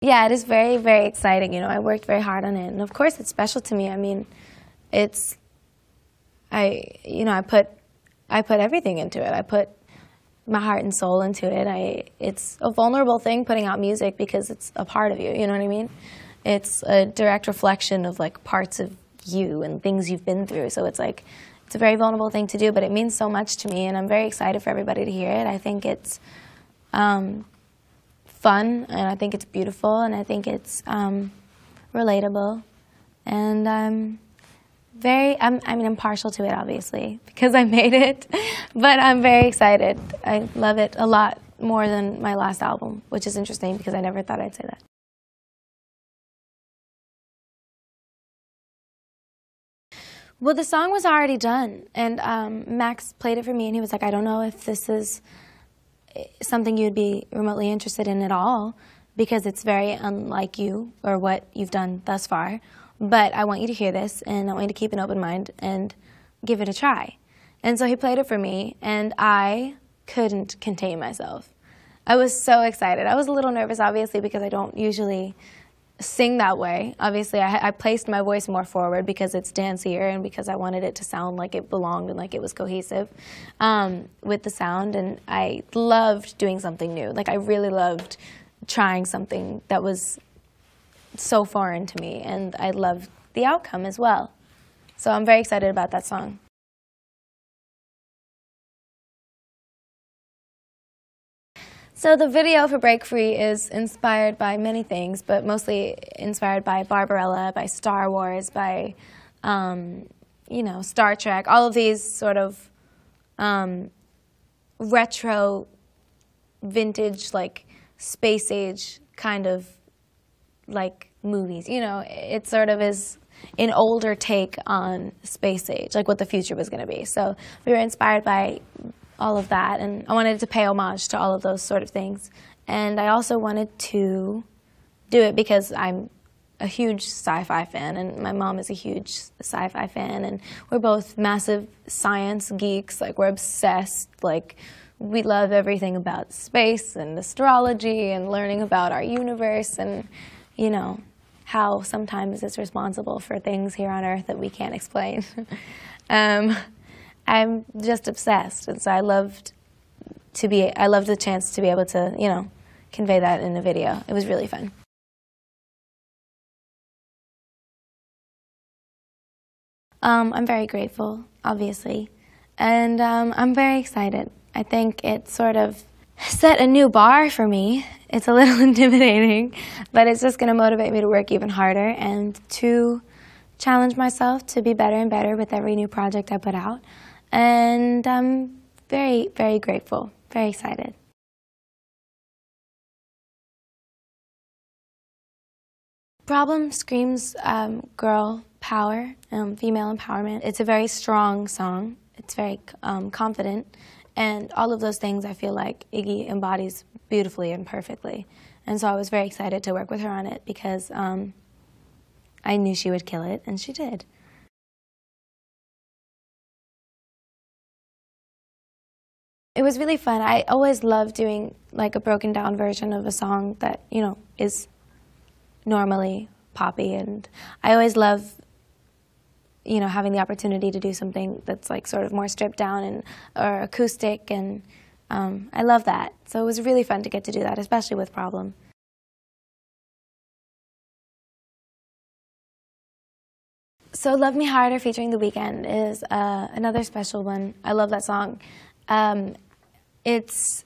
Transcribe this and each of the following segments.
Yeah, it is very, very exciting. You know, I worked very hard on it, and of course, it's special to me. I mean, I put everything into it. I put my heart and soul into it. It's a vulnerable thing putting out music because it's a part of you. You know what I mean? It's a direct reflection of like parts of you and things you've been through. So it's like it's a very vulnerable thing to do, but it means so much to me, and I'm very excited for everybody to hear it. I think it's fun, and I think it's beautiful, and I think it's relatable, and I'm partial to it, obviously, because I made it, but I'm very excited. I love it a lot more than my last album, which is interesting because I never thought I'd say that. Well, the song was already done, and Max played it for me, and he was like, I don't know if this is something you'd be remotely interested in at all, because it's very unlike you or what you've done thus far, but I want you to hear this, and I want you to keep an open mind and give it a try. And so he played it for me, and I couldn't contain myself. I was so excited. I was a little nervous, obviously, because I don't usually sing that way. Obviously, I placed my voice more forward because it's dancier and because I wanted it to sound like it belonged and like it was cohesive with the sound. And I loved doing something new. Like, I really loved trying something that was so foreign to me, and I loved the outcome as well. So I'm very excited about that song. So the video for Break Free is inspired by many things, but mostly inspired by Barbarella, by Star Wars, by, you know, Star Trek, all of these sort of retro, vintage, like, space age kind of, like, movies. You know, it sort of is an older take on space age, like what the future was going to be. So we were inspired by all of that, and I wanted to pay homage to all of those sort of things. And I also wanted to do it because I'm a huge sci-fi fan, and my mom is a huge sci-fi fan, and we're both massive science geeks. Like, we're obsessed. Like, we love everything about space and astrology and learning about our universe and, you know, how sometimes it's responsible for things here on Earth that we can't explain. I'm just obsessed, and so I loved the chance to be able to, you know, convey that in a video. It was really fun. I'm very grateful, obviously, and I'm very excited. I think it sort of set a new bar for me. It's a little intimidating, but it's just going to motivate me to work even harder and to challenge myself to be better and better with every new project I put out. And I'm very, very grateful, very excited. Problem screams girl power, female empowerment. It's a very strong song. It's very confident. And all of those things I feel like Iggy embodies beautifully and perfectly. And so I was very excited to work with her on it because I knew she would kill it, and she did. It was really fun. I always love doing like a broken down version of a song that, you know, is normally poppy, and I always love, you know, having the opportunity to do something that's like sort of more stripped down and or acoustic, and I love that. So it was really fun to get to do that, especially with Problem. So Love Me Harder featuring The Weeknd is another special one. I love that song. It's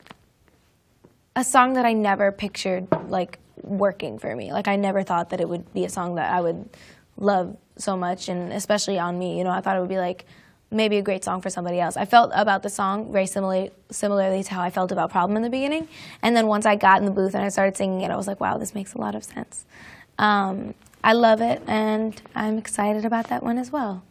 a song that I never pictured like working for me. Like, I never thought that it would be a song that I would love so much, and especially on me. You know, I thought it would be like maybe a great song for somebody else. I felt about the song very similarly to how I felt about Problem in the beginning. And then once I got in the booth and I started singing it, I was like, wow, this makes a lot of sense. I love it, and I'm excited about that one as well.